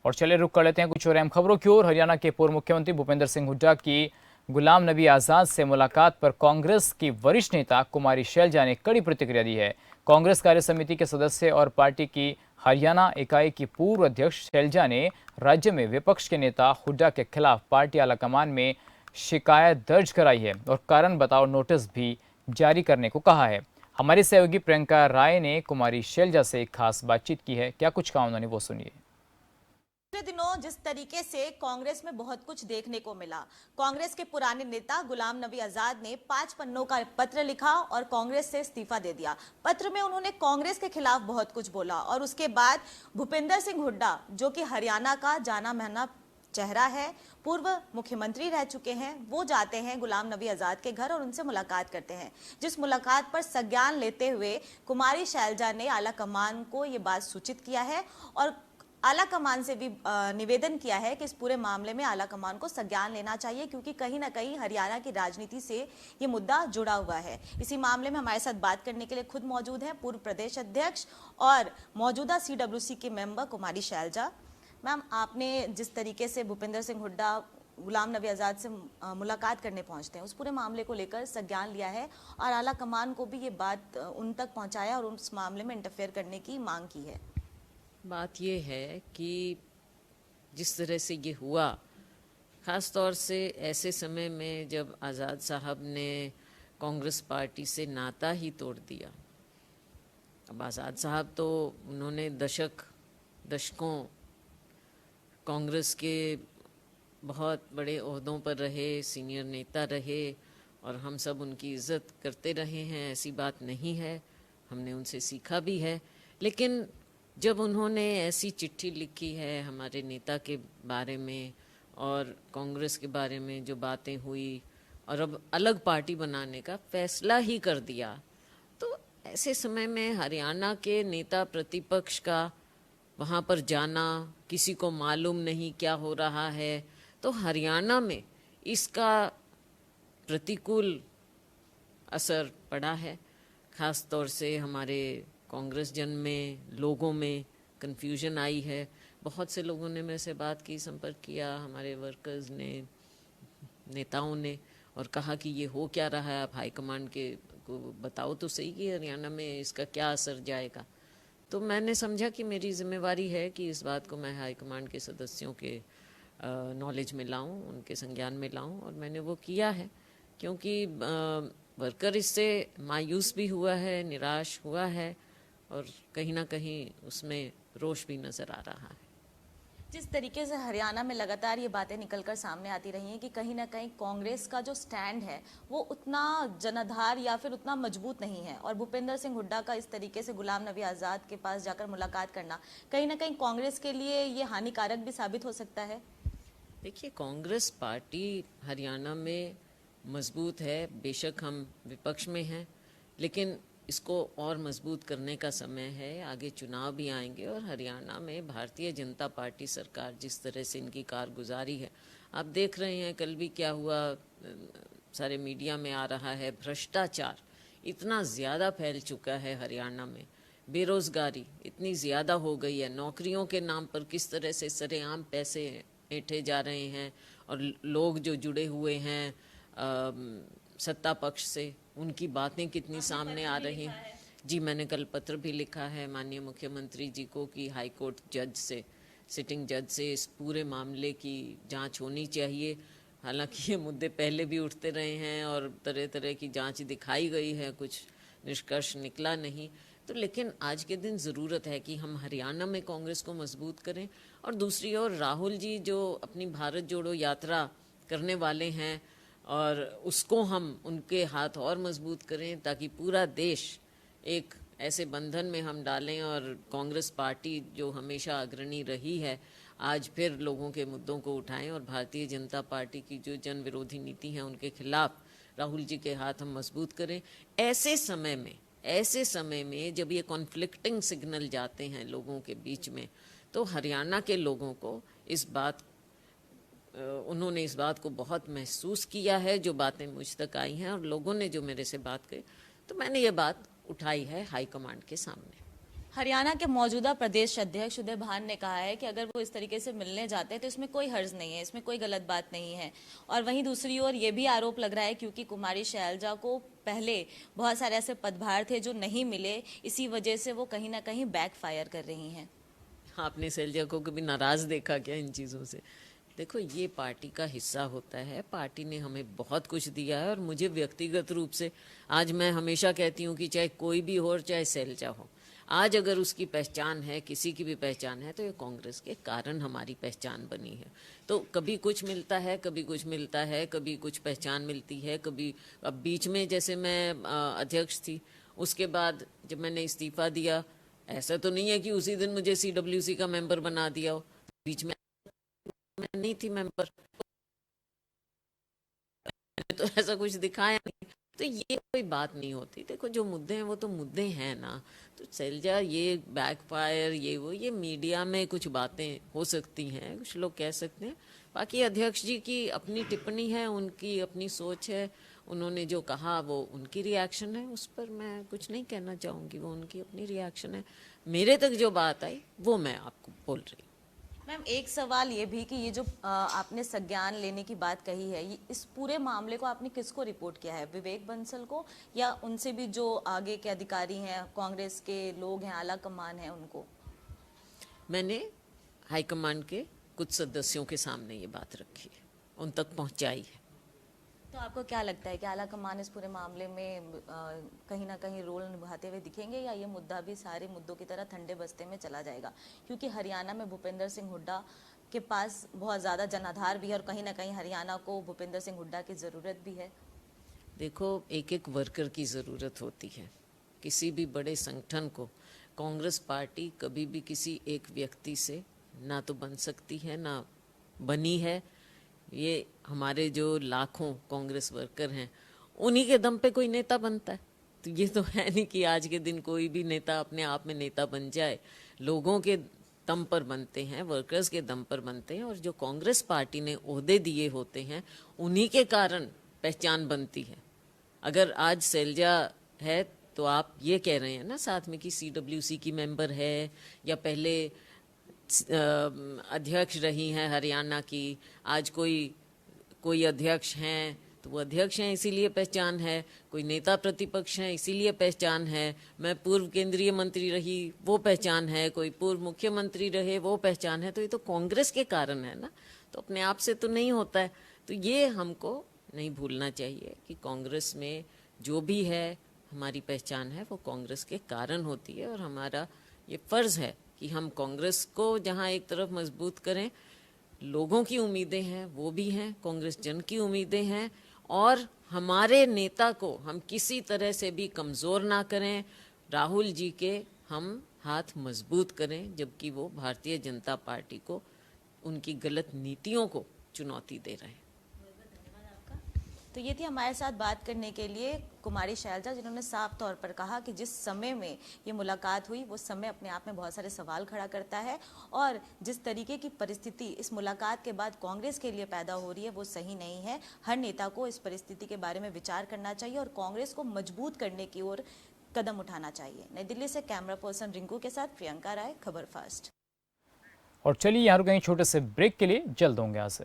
और चले रुक कर लेते हैं कुछ और अहम खबरों की ओर। हरियाणा के पूर्व मुख्यमंत्री भूपेंद्र सिंह हुड्डा की गुलाम नबी आजाद से मुलाकात पर कांग्रेस की वरिष्ठ नेता कुमारी शैलजा ने कड़ी प्रतिक्रिया दी है। कांग्रेस कार्य समिति के सदस्य और पार्टी की हरियाणा इकाई की पूर्व अध्यक्ष शैलजा ने राज्य में विपक्ष के नेता हुड्डा के खिलाफ पार्टी आलाकमान में शिकायत दर्ज कराई है और कारण बताओ नोटिस भी जारी करने को कहा है। हमारी सहयोगी प्रियंका राय ने कुमारी शैलजा से एक खास बातचीत की है। क्या कुछ कहा उन्होंने, वो सुनिए। पिछले दिनों जिस तरीके से कांग्रेस में बहुत कुछ देखने को मिला, कांग्रेस के पुराने नेता गुलाम नबी आजाद ने 5 पन्नों का पत्र लिखा और कांग्रेस से इस्तीफा दे दिया। पत्र में उन्होंने कांग्रेस के खिलाफ बहुत कुछ बोला और उसके बाद भूपेंद्र सिंह हुड्डा, जो कि हरियाणा का जाना माना चेहरा है, पूर्व मुख्यमंत्री रह चुके हैं, वो जाते हैं गुलाम नबी आजाद के घर और उनसे मुलाकात करते हैं। जिस मुलाकात पर संज्ञान लेते हुए कुमारी शैलजा ने आला कमान को ये बात सूचित किया है और आला कमान से भी निवेदन किया है कि इस पूरे मामले में आला कमान को संज्ञान लेना चाहिए, क्योंकि कहीं ना कहीं हरियाणा की राजनीति से ये मुद्दा जुड़ा हुआ है। इसी मामले में हमारे साथ बात करने के लिए खुद मौजूद हैं पूर्व प्रदेश अध्यक्ष और मौजूदा CWC के मेंबर कुमारी शैलजा। मैम, आपने जिस तरीके से भूपेंद्र सिंह हुड्डा गुलाम नबी आजाद से मुलाकात करने पहुंचते हैं, उस पूरे मामले को लेकर संज्ञान लिया है और आला कमान को भी ये बात उन तक पहुंचाया और उस मामले में इंटरफेयर करने की मांग की है। बात ये है कि जिस तरह से ये हुआ, ख़ास तौर से ऐसे समय में जब आज़ाद साहब ने कांग्रेस पार्टी से नाता ही तोड़ दिया। अब आज़ाद साहब तो उन्होंने दशकों कांग्रेस के बहुत बड़े ओहदों पर रहे, सीनियर नेता रहे और हम सब उनकी इज़्ज़त करते रहे हैं, ऐसी बात नहीं है, हमने उनसे सीखा भी है। लेकिन जब उन्होंने ऐसी चिट्ठी लिखी है हमारे नेता के बारे में और कांग्रेस के बारे में जो बातें हुई और अब अलग पार्टी बनाने का फैसला ही कर दिया, तो ऐसे समय में हरियाणा के नेता प्रतिपक्ष का वहाँ पर जाना, किसी को मालूम नहीं क्या हो रहा है, तो हरियाणा में इसका प्रतिकूल असर पड़ा है। ख़ास तौर से हमारे कांग्रेस जन में, लोगों में कन्फ्यूजन आई है। बहुत से लोगों ने मेरे से बात की, संपर्क किया, हमारे वर्कर्स ने, नेताओं ने, और कहा कि ये हो क्या रहा है, आप हाईकमांड के को बताओ तो सही कि हरियाणा में इसका क्या असर जाएगा। तो मैंने समझा कि मेरी जिम्मेवारी है कि इस बात को मैं हाईकमांड के सदस्यों के नॉलेज में लाऊं, उनके संज्ञान में लाऊं, और मैंने वो किया है। क्योंकि वर्कर इससे मायूस भी हुआ है, निराश हुआ है और कहीं ना कहीं उसमें रोष भी नज़र आ रहा है। जिस तरीके से हरियाणा में लगातार ये बातें निकलकर सामने आती रही हैं कि कहीं ना कहीं कांग्रेस का जो स्टैंड है वो उतना जनाधार या फिर उतना मजबूत नहीं है और भूपेंद्र सिंह हुड्डा का इस तरीके से गुलाम नबी आज़ाद के पास जाकर मुलाकात करना कहीं ना कहीं कांग्रेस के लिए ये हानिकारक भी साबित हो सकता है। देखिए, कांग्रेस पार्टी हरियाणा में मजबूत है, बेशक हम विपक्ष में हैं, लेकिन इसको और मजबूत करने का समय है। आगे चुनाव भी आएंगे और हरियाणा में भारतीय जनता पार्टी सरकार जिस तरह से इनकी कारगुजारी है, आप देख रहे हैं कल भी क्या हुआ, सारे मीडिया में आ रहा है, भ्रष्टाचार इतना ज़्यादा फैल चुका है हरियाणा में, बेरोज़गारी इतनी ज़्यादा हो गई है, नौकरियों के नाम पर किस तरह से सरेआम पैसे ऐंठे जा रहे हैं और लोग जो जुड़े हुए हैं सत्ता पक्ष से, उनकी बातें कितनी सामने आ रही हैं। जी, मैंने कल पत्र भी लिखा है माननीय मुख्यमंत्री जी को कि हाई कोर्ट जज से, सिटिंग जज से इस पूरे मामले की जांच होनी चाहिए। हालांकि ये मुद्दे पहले भी उठते रहे हैं और तरह तरह की जांच दिखाई गई है, कुछ निष्कर्ष निकला नहीं। तो लेकिन आज के दिन ज़रूरत है कि हम हरियाणा में कांग्रेस को मजबूत करें और दूसरी ओर राहुल जी जो अपनी भारत जोड़ो यात्रा करने वाले हैं और उसको हम उनके हाथ और मजबूत करें ताकि पूरा देश एक ऐसे बंधन में हम डालें और कांग्रेस पार्टी जो हमेशा अग्रणी रही है आज फिर लोगों के मुद्दों को उठाएं और भारतीय जनता पार्टी की जो जन विरोधी नीति है उनके खिलाफ राहुल जी के हाथ हम मजबूत करें। ऐसे समय में जब ये कॉन्फ्लिक्टिंग सिग्नल जाते हैं लोगों के बीच में, तो हरियाणा के लोगों को उन्होंने इस बात को बहुत महसूस किया है, जो बातें मुझ तक आई हैं और लोगों ने जो मेरे से बात कही, तो मैंने ये बात उठाई है हाईकमांड के सामने। हरियाणा के मौजूदा प्रदेश अध्यक्ष उदय भान ने कहा है कि अगर वो इस तरीके से मिलने जाते हैं तो इसमें कोई हर्ज नहीं है, इसमें कोई गलत बात नहीं है। और वहीं दूसरी ओर ये भी आरोप लग रहा है क्योंकि कुमारी शैलजा को पहले बहुत सारे ऐसे पदभार थे जो नहीं मिले, इसी वजह से वो कहीं ना कहीं बैकफायर कर रही हैं। आपने शैलजा को कभी नाराज देखा क्या इन चीज़ों से? देखो, ये पार्टी का हिस्सा होता है, पार्टी ने हमें बहुत कुछ दिया है और मुझे व्यक्तिगत रूप से आज मैं हमेशा कहती हूँ कि चाहे कोई भी हो और चाहे शैलजा हो, आज अगर उसकी पहचान है, किसी की भी पहचान है, तो ये कांग्रेस के कारण हमारी पहचान बनी है। तो कभी कुछ मिलता है, कभी कुछ मिलता है, कभी कुछ पहचान मिलती है, कभी अब बीच में जैसे मैं अध्यक्ष थी, उसके बाद जब मैंने इस्तीफा दिया, ऐसा तो नहीं है कि उसी दिन मुझे CWC का मेंबर बना दिया हो, बीच में मैं नहीं थी मेंबर, तो ऐसा कुछ दिखाया नहीं। तो ये कोई बात नहीं होती। देखो, जो मुद्दे हैं वो तो मुद्दे हैं ना। तो शैलजा ये बैकफायर ये वो, ये मीडिया में कुछ बातें हो सकती हैं, कुछ लोग कह सकते हैं। बाकी अध्यक्ष जी की अपनी टिप्पणी है, उनकी अपनी सोच है, उन्होंने जो कहा वो उनकी रिएक्शन है, उस पर मैं कुछ नहीं कहना चाहूँगी, वो उनकी अपनी रिएक्शन है। मेरे तक जो बात आई वो मैं आपको बोल रही हूँ। मैम, एक सवाल ये भी कि ये जो आपने संज्ञान लेने की बात कही है, ये इस पूरे मामले को आपने किसको रिपोर्ट किया है? विवेक बंसल को या उनसे भी जो आगे के अधिकारी हैं, कांग्रेस के लोग हैं, आला कमान है, उनको? मैंने हाईकमांड के कुछ सदस्यों के सामने ये बात रखी है, उन तक पहुंचाई है। तो आपको क्या लगता है कि आला कमान इस पूरे मामले में कहीं ना कहीं रोल निभाते हुए दिखेंगे या ये मुद्दा भी सारे मुद्दों की तरह ठंडे बस्ते में चला जाएगा? क्योंकि हरियाणा में भूपेंद्र सिंह हुड्डा के पास बहुत ज़्यादा जनाधार भी है और कहीं ना कहीं हरियाणा को भूपेंद्र सिंह हुड्डा की ज़रूरत भी है। देखो, एक एक वर्कर की ज़रूरत होती है। किसी भी बड़े संगठन को कांग्रेस पार्टी कभी भी किसी एक व्यक्ति से ना तो बन सकती है, ना बनी है। ये हमारे जो लाखों कांग्रेस वर्कर हैं, उन्हीं के दम पे कोई नेता बनता है। तो ये तो है नहीं कि आज के दिन कोई भी नेता अपने आप में नेता बन जाए। लोगों के दम पर बनते हैं, वर्कर्स के दम पर बनते हैं, और जो कांग्रेस पार्टी ने ओहदे दिए होते हैं उन्हीं के कारण पहचान बनती है। अगर आज शैलजा है तो आप ये कह रहे हैं ना साथ में कि CWC की मेंबर है या पहले अध्यक्ष रही हैं हरियाणा की, आज कोई अध्यक्ष हैं तो वो अध्यक्ष हैं इसीलिए पहचान है, कोई नेता प्रतिपक्ष हैं इसीलिए पहचान है, मैं पूर्व केंद्रीय मंत्री रही वो पहचान है, कोई पूर्व मुख्यमंत्री रहे वो पहचान है। तो ये तो कांग्रेस के कारण है ना, तो अपने आप से तो नहीं होता है। तो ये हमको नहीं भूलना चाहिए कि कांग्रेस में जो भी है हमारी पहचान है वो कांग्रेस के कारण होती है, और हमारा ये फ़र्ज़ है कि हम कांग्रेस को जहाँ एक तरफ मजबूत करें, लोगों की उम्मीदें हैं वो भी हैं, कांग्रेस जन की उम्मीदें हैं, और हमारे नेता को हम किसी तरह से भी कमज़ोर ना करें। राहुल जी के हम हाथ मजबूत करें, जबकि वो भारतीय जनता पार्टी को उनकी गलत नीतियों को चुनौती दे रहे हैं। तो ये थी हमारे साथ बात करने के लिए कुमारी शैलजा, जिन्होंने साफ तौर पर कहा कि जिस समय में ये मुलाकात हुई वो समय अपने आप में बहुत सारे सवाल खड़ा करता है, और जिस तरीके की परिस्थिति इस मुलाकात के बाद कांग्रेस के लिए पैदा हो रही है वो सही नहीं है। हर नेता को इस परिस्थिति के बारे में विचार करना चाहिए और कांग्रेस को मजबूत करने की ओर कदम उठाना चाहिए। नई दिल्ली से कैमरा पर्सन रिंकू के साथ प्रियंका राय, खबर फास्ट। और चलिए यहाँ रुकेंगे छोटे से ब्रेक के लिए, जल्द होंगे यहाँ से।